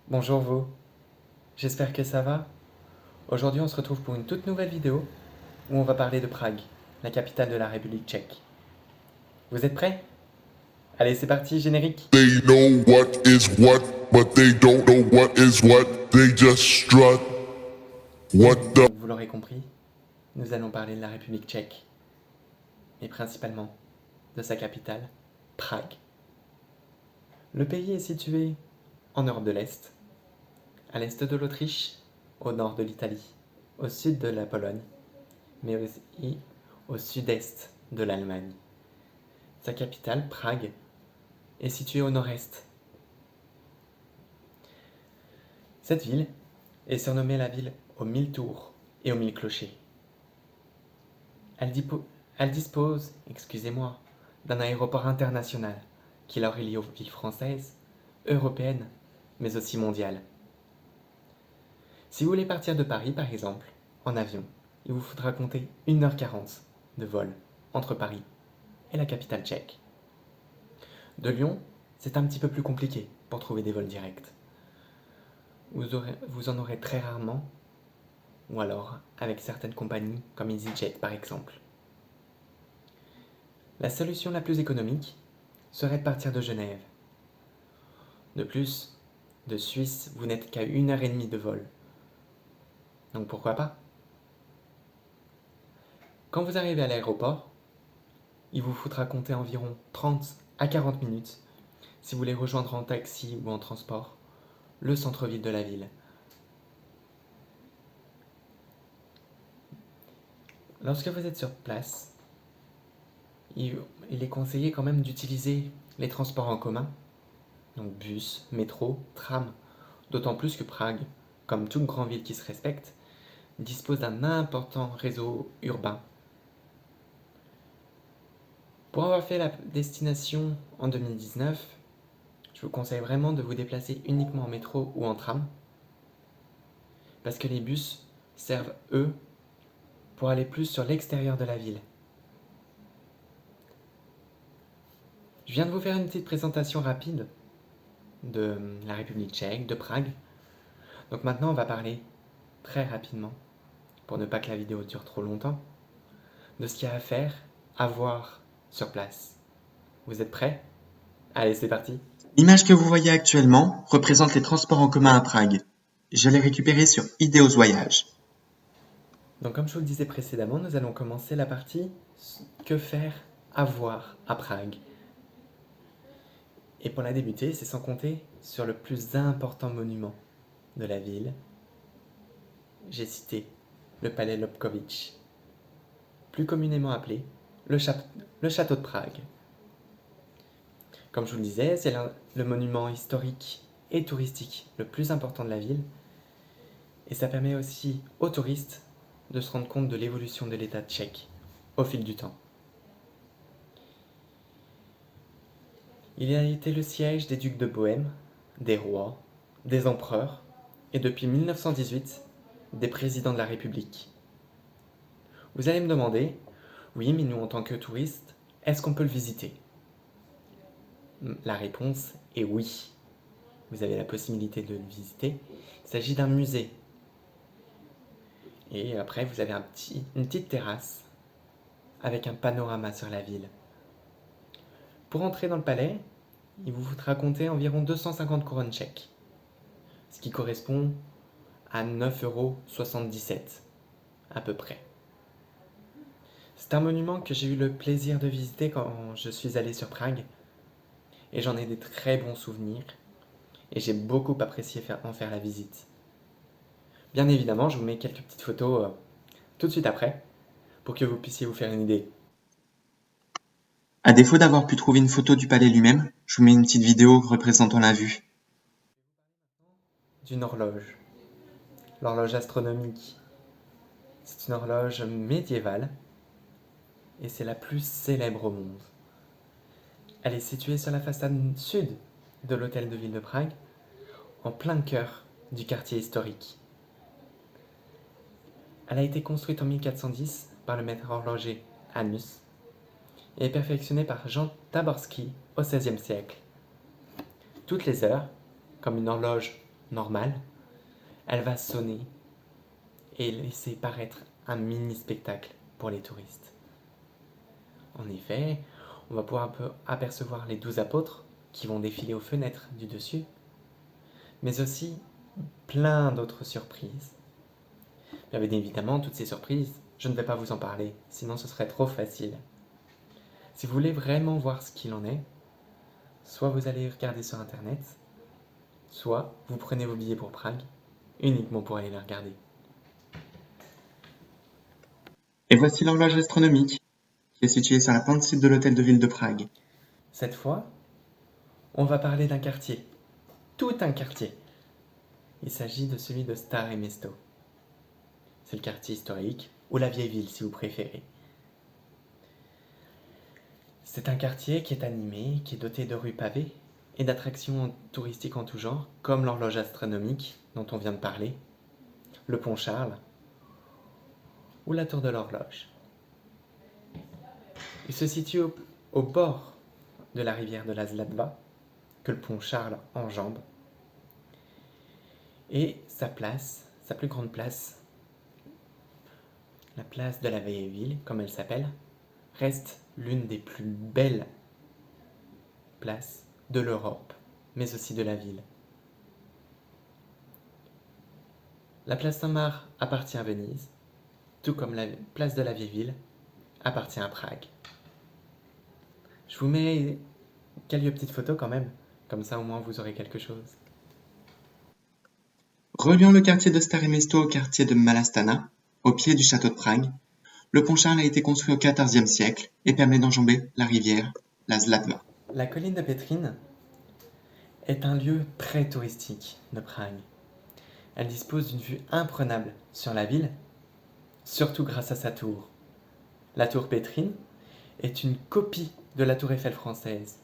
Bonjour vous, j'espère que ça va. Aujourd'hui on se retrouve pour une toute nouvelle vidéo où on va parler de Prague, la capitale de la République tchèque. Vous êtes prêts? Allez c'est parti, générique. They know what is what, but they don't know what is what. They just strut. What the? Donc vous l'aurez compris, nous allons parler de la République tchèque, mais principalement de sa capitale, Prague. Le pays est situé en Europe de l'Est, à l'est de l'Autriche, au nord de l'Italie, au sud de la Pologne, mais aussi au sud-est de l'Allemagne. Sa capitale, Prague, est située au nord-est. Cette ville est surnommée la ville aux 1000 tours et aux 1000 clochers. Elle dispose, excusez-moi, d'un aéroport international qui la relie aux villes françaises, européennes, mais aussi mondiales. Si vous voulez partir de Paris, par exemple, en avion, il vous faudra compter 1h40 de vol entre Paris et la capitale tchèque. De Lyon, c'est un petit peu plus compliqué pour trouver des vols directs. Vous en aurez très rarement, ou alors avec certaines compagnies comme EasyJet par exemple. La solution la plus économique serait de partir de Genève. De plus, de Suisse, vous n'êtes qu'à 1h30 de vol. Donc pourquoi pas? Quand vous arrivez à l'aéroport, il vous faudra compter environ 30 à 40 minutes si vous voulez rejoindre en taxi ou en transport le centre-ville de la ville. Lorsque vous êtes sur place, il est conseillé quand même d'utiliser les transports en commun, donc bus, métro, tram, d'autant plus que Prague, comme toute grande ville qui se respecte, dispose d'un important réseau urbain. Pour avoir fait la destination en 2019, je vous conseille vraiment de vous déplacer uniquement en métro ou en tram, parce que les bus servent, eux, pour aller plus sur l'extérieur de la ville. Je viens de vous faire une petite présentation rapide de la République tchèque, de Prague. Donc maintenant, on va parler très rapidement, pour ne pas que la vidéo dure trop longtemps, de ce qu'il y a à faire, à voir sur place. Vous êtes prêts? Allez, c'est parti! L'image que vous voyez actuellement représente les transports en commun à Prague. Je l'ai récupérée sur Ideos Voyage. Donc comme je vous le disais précédemment, nous allons commencer la partie que faire, à voir à Prague. Et pour la débuter, c'est sans compter sur le plus important monument de la ville. J'ai cité le palais Lobkowicz, plus communément appelé le château de Prague. Comme je vous le disais, c'est le monument historique et touristique le plus important de la ville, et ça permet aussi aux touristes de se rendre compte de l'évolution de l'État tchèque au fil du temps. Il a été le siège des ducs de Bohême, des rois, des empereurs, et depuis 1918, des présidents de la République. Vous allez me demander, oui, mais nous en tant que touristes, est-ce qu'on peut le visiter? La réponse est oui. Vous avez la possibilité de le visiter. Il s'agit d'un musée. Et après, vous avez une petite terrasse avec un panorama sur la ville. Pour entrer dans le palais, il vous faudra compter environ 250 couronnes tchèques, ce qui correspond à 9,77 € à peu près. C'est un monument que j'ai eu le plaisir de visiter quand je suis allé sur Prague, et j'en ai des très bons souvenirs, et j'ai beaucoup apprécié en faire la visite. Bien évidemment, je vous mets quelques petites photos tout de suite après, pour que vous puissiez vous faire une idée. À défaut d'avoir pu trouver une photo du palais lui-même, je vous mets une petite vidéo représentant la vue. D'une horloge, l'horloge astronomique. C'est une horloge médiévale, et c'est la plus célèbre au monde. Elle est située sur la façade sud de l'hôtel de ville de Prague, en plein cœur du quartier historique. Elle a été construite en 1410 par le maître horloger Anus et est perfectionnée par Jean Taborski au XVIe siècle. Toutes les heures, comme une horloge normale, elle va sonner et laisser paraître un mini spectacle pour les touristes. En effet, on va pouvoir un peu apercevoir les 12 apôtres qui vont défiler aux fenêtres du dessus, mais aussi plein d'autres surprises. Bien évidemment, toutes ces surprises, je ne vais pas vous en parler, sinon ce serait trop facile. Si vous voulez vraiment voir ce qu'il en est, soit vous allez regarder sur internet, soit vous prenez vos billets pour Prague, uniquement pour aller les regarder. Et voici l'horloge astronomique, qui est située sur la pente sud de l'hôtel de ville de Prague. Cette fois, on va parler d'un quartier, tout un quartier. Il s'agit de celui de Staré Město. C'est le quartier historique, ou la vieille ville si vous préférez. C'est un quartier qui est animé, qui est doté de rues pavées et d'attractions touristiques en tout genre, comme l'horloge astronomique dont on vient de parler, le pont Charles ou la tour de l'horloge. Il se situe au bord de la rivière de la Zlatva, que le pont Charles enjambe, et sa plus grande place, la place de la vieille ville, comme elle s'appelle, reste l'une des plus belles places de l'Europe, mais aussi de la ville. La place Saint-Marc appartient à Venise, tout comme la place de la vieille ville appartient à Prague. Je vous mets quelques petites photos quand même, comme ça au moins vous aurez quelque chose. Reliant le quartier de Staré Město au quartier de Malastana, au pied du château de Prague, le pont Charles a été construit au XIVe siècle et permet d'enjamber la rivière, la Zlatva. La colline de Petrine est un lieu très touristique de Prague. Elle dispose d'une vue imprenable sur la ville, surtout grâce à sa tour. La tour Petrine est une copie de la tour Eiffel française.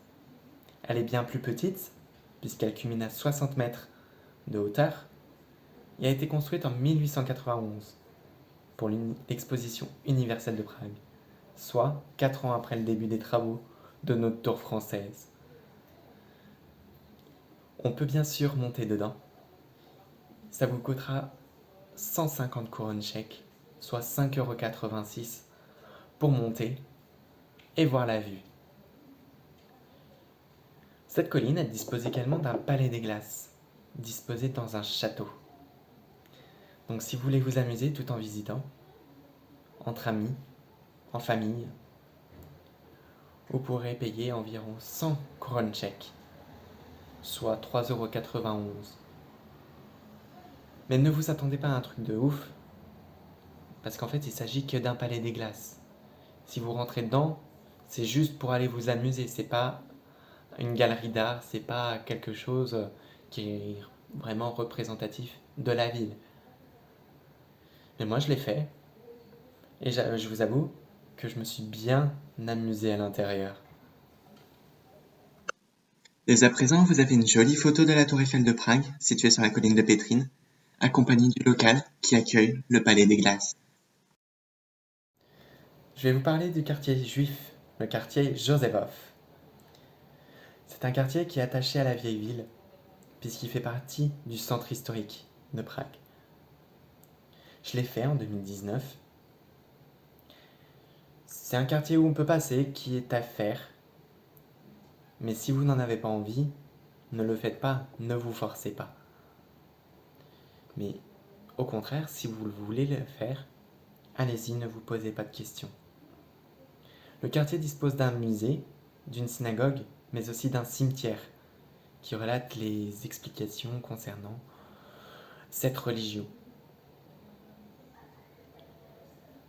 Elle est bien plus petite, puisqu'elle culmine à 60 mètres de hauteur, et a été construite en 1891 pour l'exposition universelle de Prague, soit 4 ans après le début des travaux de notre tour française. On peut bien sûr monter dedans. Ça vous coûtera 150 couronnes tchèques, soit 5,86 € pour monter et voir la vue. Cette colline elle dispose également d'un palais des glaces, disposé dans un château. Donc si vous voulez vous amuser tout en visitant, entre amis, en famille, vous pourrez payer environ 100 couronnes tchèques, soit 3,91 €. Mais ne vous attendez pas à un truc de ouf, parce qu'en fait il s'agit que d'un palais des glaces. Si vous rentrez dedans, c'est juste pour aller vous amuser, c'est pas une galerie d'art, c'est pas quelque chose qui est vraiment représentatif de la ville. Mais moi je l'ai fait, et je vous avoue que je me suis bien amusé à l'intérieur. Dès à présent, vous avez une jolie photo de la tour Eiffel de Prague, située sur la colline de Petrine, accompagnée du local qui accueille le Palais des Glaces. Je vais vous parler du quartier juif, le quartier Josefov. C'est un quartier qui est attaché à la vieille ville, puisqu'il fait partie du centre historique de Prague. Je l'ai fait en 2019. C'est un quartier où on peut passer, qui est à faire. Mais si vous n'en avez pas envie, ne le faites pas, ne vous forcez pas. Mais au contraire, si vous voulez le faire, allez-y, ne vous posez pas de questions. Le quartier dispose d'un musée, d'une synagogue, mais aussi d'un cimetière qui relate les explications concernant cette religion.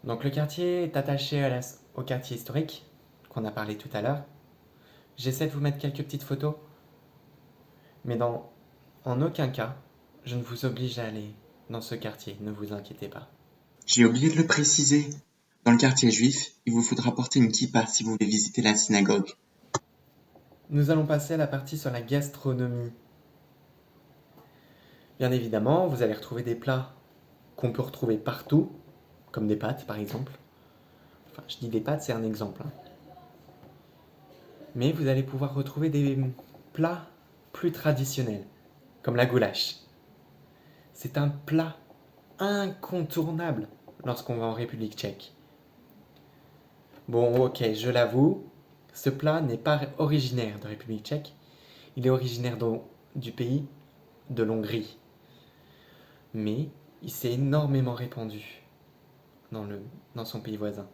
Donc le quartier est attaché au quartier historique qu'on a parlé tout à l'heure. J'essaie de vous mettre quelques petites photos, mais en aucun cas, je ne vous oblige à aller dans ce quartier, ne vous inquiétez pas. J'ai oublié de le préciser. Dans le quartier juif, il vous faudra porter une kippa si vous voulez visiter la synagogue. Nous allons passer à la partie sur la gastronomie. Bien évidemment, vous allez retrouver des plats qu'on peut retrouver partout, comme des pâtes par exemple. Enfin, je dis des pâtes, c'est un exemple. Mais vous allez pouvoir retrouver des plats plus traditionnels, comme la goulash. C'est un plat incontournable lorsqu'on va en République tchèque. Bon, ok, je l'avoue, ce plat n'est pas originaire de République tchèque, il est originaire du pays de l'Hongrie. Mais il s'est énormément répandu dans son pays voisin.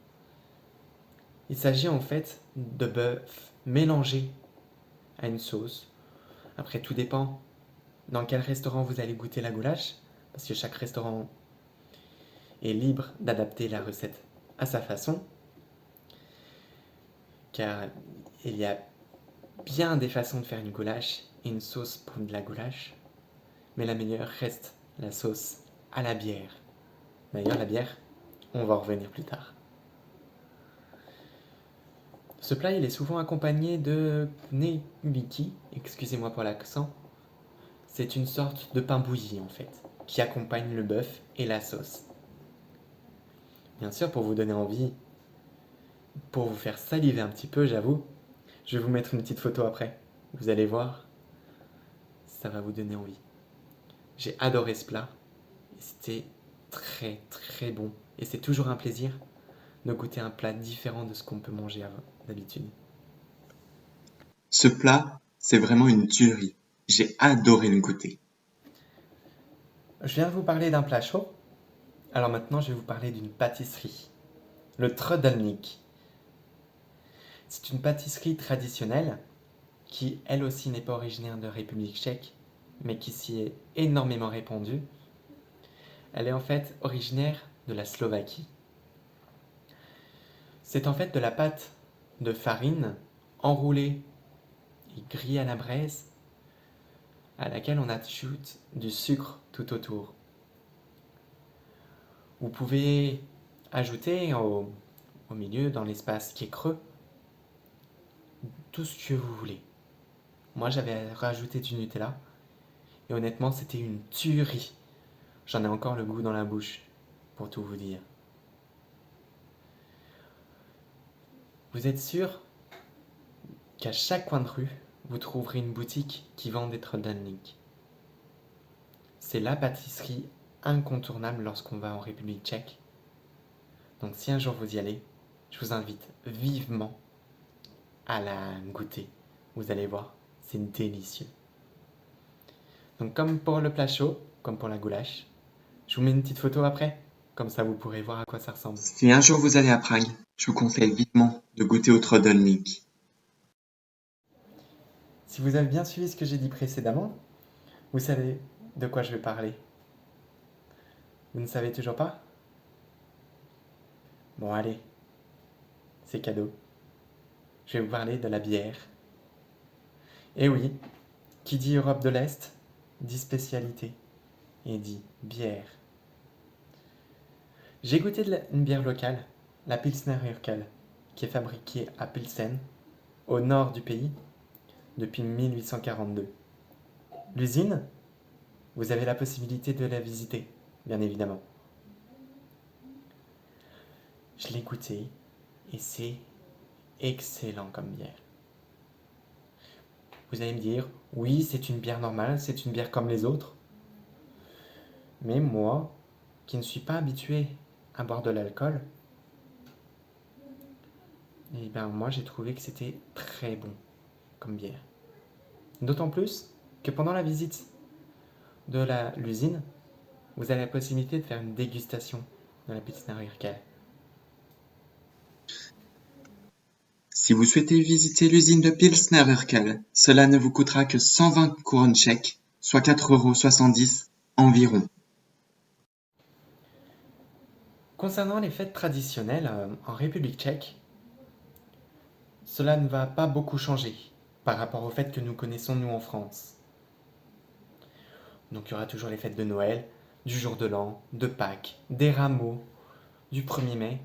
Il s'agit en fait de bœuf mélangé à une sauce. Après, tout dépend dans quel restaurant vous allez goûter la goulash, parce que chaque restaurant est libre d'adapter la recette à sa façon, car il y a bien des façons de faire une goulash et une sauce pour de la goulash, mais la meilleure reste la sauce à la bière. D'ailleurs, la bière, on va en revenir plus tard. Ce plat, il est souvent accompagné de nebiki, excusez-moi pour l'accent. C'est une sorte de pain bouilli en fait, qui accompagne le bœuf et la sauce. Bien sûr, pour vous donner envie, pour vous faire saliver un petit peu, j'avoue, je vais vous mettre une petite photo après. Vous allez voir, ça va vous donner envie. J'ai adoré ce plat, et c'était très très bon. Et c'est toujours un plaisir de goûter un plat différent de ce qu'on peut manger d'habitude. Ce plat, c'est vraiment une tuerie. J'ai adoré le goûter. Je viens de vous parler d'un plat chaud, alors maintenant je vais vous parler d'une pâtisserie, le Trödelník. C'est une pâtisserie traditionnelle qui, elle aussi, n'est pas originaire de République tchèque, mais qui s'y est énormément répandue. Elle est en fait originaire de la Slovaquie. C'est en fait de la pâte de farine enroulée et grillée à la braise, à laquelle on ajoute du sucre tout autour. Vous pouvez ajouter au milieu, dans l'espace qui est creux, tout ce que vous voulez. Moi, j'avais rajouté du Nutella, et honnêtement, c'était une tuerie. J'en ai encore le goût dans la bouche, pour tout vous dire. Vous êtes sûr qu'à chaque coin de rue, vous trouverez une boutique qui vend des Trödelník. C'est la pâtisserie incontournable lorsqu'on va en République tchèque. Donc si un jour vous y allez, je vous invite vivement à la goûter. Vous allez voir, c'est délicieux. Donc comme pour le plat chaud, comme pour la goulash, je vous mets une petite photo après, comme ça vous pourrez voir à quoi ça ressemble. Si un jour vous allez à Prague, je vous conseille vivement de goûter au Trödelník. Si vous avez bien suivi ce que j'ai dit précédemment, vous savez de quoi je vais parler. Vous ne savez toujours pas? Bon allez, c'est cadeau. Je vais vous parler de la bière. Et oui, qui dit Europe de l'Est, dit spécialité et dit bière. J'ai goûté une bière locale, la Pilsner Urquell, qui est fabriquée à Pilsen, au nord du pays, depuis 1842. L'usine, vous avez la possibilité de la visiter, bien évidemment. Je l'ai goûté et c'est excellent comme bière. Vous allez me dire, oui, c'est une bière normale, c'est une bière comme les autres. Mais moi, qui ne suis pas habitué à boire de l'alcool, et bien moi j'ai trouvé que c'était très bon comme bière. D'autant plus que pendant la visite de l'usine, vous avez la possibilité de faire une dégustation de la Pilsner Urquell. Si vous souhaitez visiter l'usine de Pilsner Urquell, cela ne vous coûtera que 120 couronnes tchèques, soit 4,70 € environ. Concernant les fêtes traditionnelles en République tchèque, cela ne va pas beaucoup changer par rapport aux fêtes que nous connaissons nous en France. Donc il y aura toujours les fêtes de Noël, du jour de l'an, de Pâques, des rameaux, du 1er mai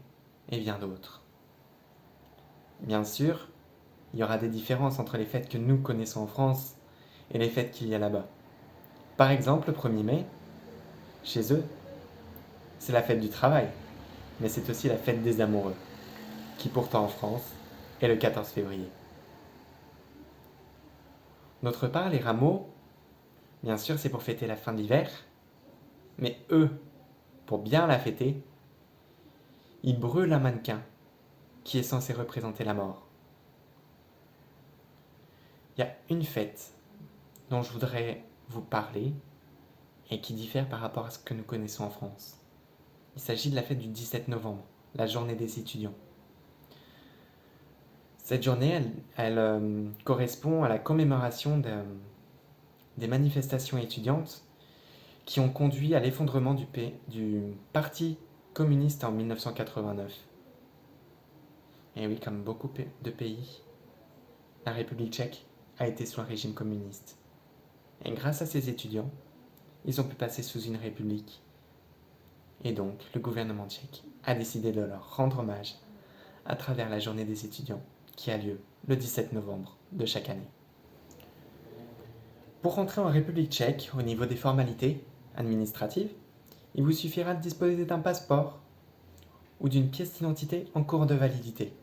et bien d'autres. Bien sûr, il y aura des différences entre les fêtes que nous connaissons en France et les fêtes qu'il y a là-bas. Par exemple, le 1er mai, chez eux, c'est la fête du travail, mais c'est aussi la fête des amoureux, qui pourtant en France est le 14 février. D'autre part, les rameaux, bien sûr, c'est pour fêter la fin de l'hiver, Mais eux, pour bien la fêter, ils brûlent un mannequin qui est censé représenter la mort. Il y a une fête dont je voudrais vous parler et qui diffère par rapport à ce que nous connaissons en France. Il s'agit de la fête du 17 novembre, la journée des étudiants. Cette journée, elle correspond à la commémoration des manifestations étudiantes qui ont conduit à l'effondrement du Parti communiste en 1989. Et oui, comme beaucoup de pays, la République tchèque a été sous un régime communiste. Et grâce à ces étudiants, ils ont pu passer sous une république. Et donc, le gouvernement tchèque a décidé de leur rendre hommage à travers la journée des étudiants qui a lieu le 17 novembre de chaque année. Pour rentrer en République tchèque, au niveau des formalités administratives, il vous suffira de disposer d'un passeport ou d'une pièce d'identité en cours de validité.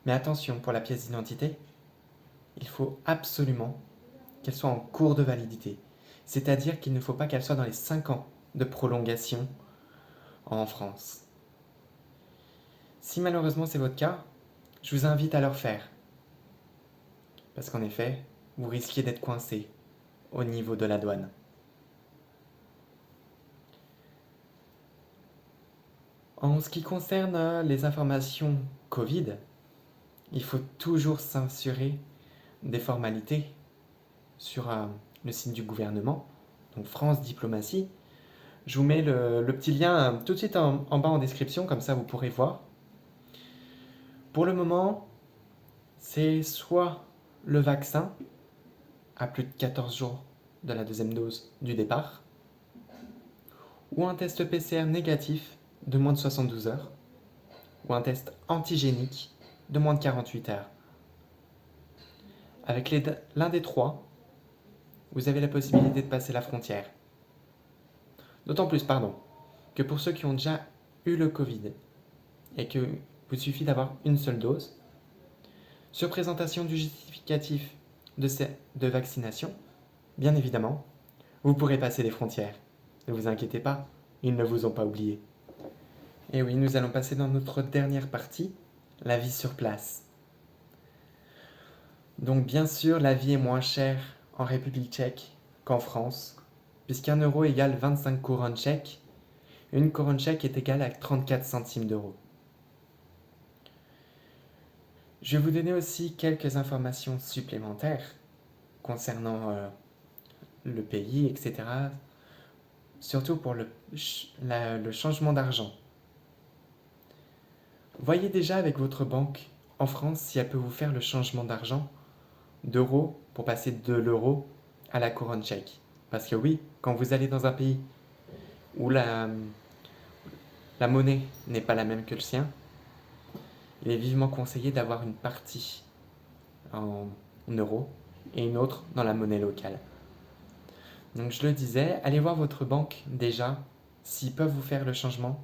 Mais attention, pour la pièce d'identité, il faut absolument qu'elle soit en cours de validité. C'est-à-dire qu'il ne faut pas qu'elle soit dans les 5 ans de prolongation en France. Si malheureusement c'est votre cas, je vous invite à le refaire. Parce qu'en effet, vous risquez d'être coincé au niveau de la douane. En ce qui concerne les informations Covid, il faut toujours s'assurer des formalités sur le site du gouvernement, donc France Diplomatie. Je vous mets le petit lien tout de suite en bas en description, comme ça vous pourrez voir. Pour le moment, c'est soit le vaccin à plus de 14 jours de la deuxième dose du départ, ou un test PCR négatif de moins de 72 heures, ou un test antigénique de moins de 48 heures. Avec l'un des trois, vous avez la possibilité de passer la frontière. D'autant plus, que pour ceux qui ont déjà eu le Covid et que vous suffit d'avoir une seule dose, sur présentation du justificatif de vaccination, bien évidemment, vous pourrez passer les frontières. Ne vous inquiétez pas, ils ne vous ont pas oublié. Et oui, nous allons passer dans notre dernière partie, la vie sur place. Donc bien sûr, la vie est moins chère en République tchèque qu'en France, puisqu'un euro égale 25 couronnes tchèques, une couronne tchèque est égale à 34 centimes d'euros. Je vais vous donner aussi quelques informations supplémentaires concernant le pays, etc. Surtout pour le changement d'argent. Voyez déjà avec votre banque en France si elle peut vous faire le changement d'argent d'euros pour passer de l'euro à la couronne tchèque. Parce que oui, quand vous allez dans un pays où la monnaie n'est pas la même que le sien, il est vivement conseillé d'avoir une partie en euros et une autre dans la monnaie locale. Donc je le disais, allez voir votre banque déjà s'ils peuvent vous faire le changement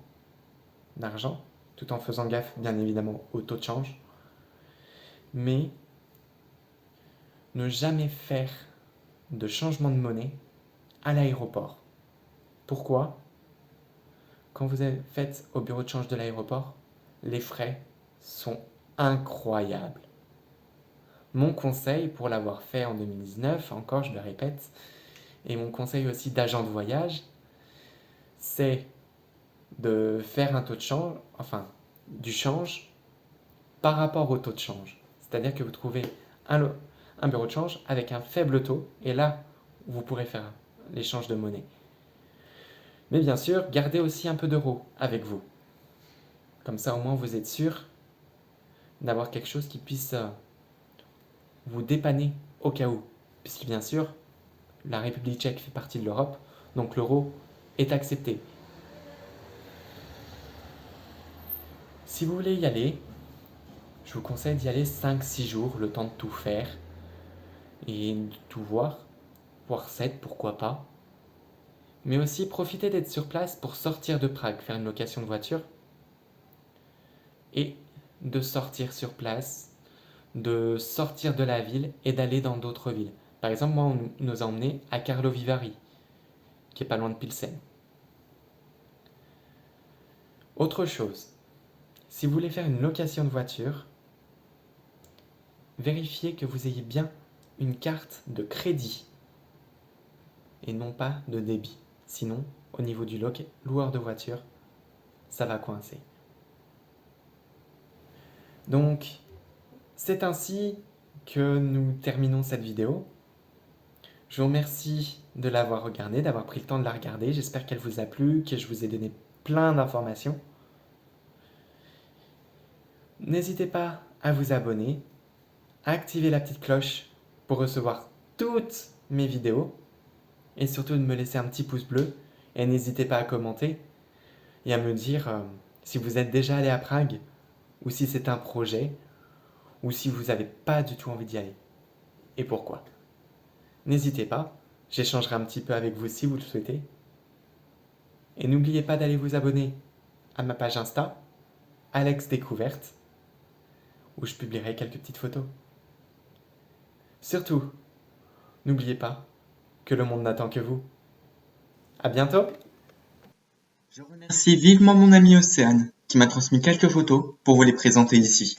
d'argent, tout en faisant gaffe bien évidemment au taux de change. Mais ne jamais faire de changement de monnaie à l'aéroport. Pourquoi ? Quand vous faites au bureau de change de l'aéroport, les frais sont incroyables. Mon conseil, pour l'avoir fait en 2019, encore je le répète, et mon conseil aussi d'agent de voyage, c'est de faire un taux de change, du change par rapport au taux de change. C'est-à-dire que vous trouvez un bureau de change avec un faible taux, et là, vous pourrez faire l'échange de monnaie. Mais bien sûr, gardez aussi un peu d'euros avec vous. Comme ça, au moins, vous êtes sûr d'avoir quelque chose qui puisse vous dépanner au cas où. Puisque bien sûr, la République tchèque fait partie de l'Europe, donc l'euro est accepté. Si vous voulez y aller, je vous conseille d'y aller 5-6 jours, le temps de tout faire et de tout voir, voire 7, pourquoi pas. Mais aussi profitez d'être sur place pour sortir de Prague, faire une location de voiture et de sortir sur place, de sortir de la ville et d'aller dans d'autres villes. Par exemple, moi, on nous a emmenés à Karlovy Vary. qui est pas loin de Pilsen. Autre chose, si vous voulez faire une location de voiture, vérifiez que vous ayez bien une carte de crédit et non pas de débit. Sinon, au niveau du loueur de voiture, ça va coincer. Donc, c'est ainsi que nous terminons cette vidéo. Je vous remercie de l'avoir regardée, d'avoir pris le temps de la regarder. J'espère qu'elle vous a plu, que je vous ai donné plein d'informations. N'hésitez pas à vous abonner, à activer la petite cloche pour recevoir toutes mes vidéos et surtout de me laisser un petit pouce bleu et n'hésitez pas à commenter et à me dire si vous êtes déjà allé à Prague ou si c'est un projet ou si vous n'avez pas du tout envie d'y aller et pourquoi. N'hésitez pas, j'échangerai un petit peu avec vous si vous le souhaitez. Et n'oubliez pas d'aller vous abonner à ma page Insta, Alex Découverte, où je publierai quelques petites photos. Surtout, n'oubliez pas que le monde n'attend que vous. À bientôt! Je remercie vivement mon ami Océane qui m'a transmis quelques photos pour vous les présenter ici.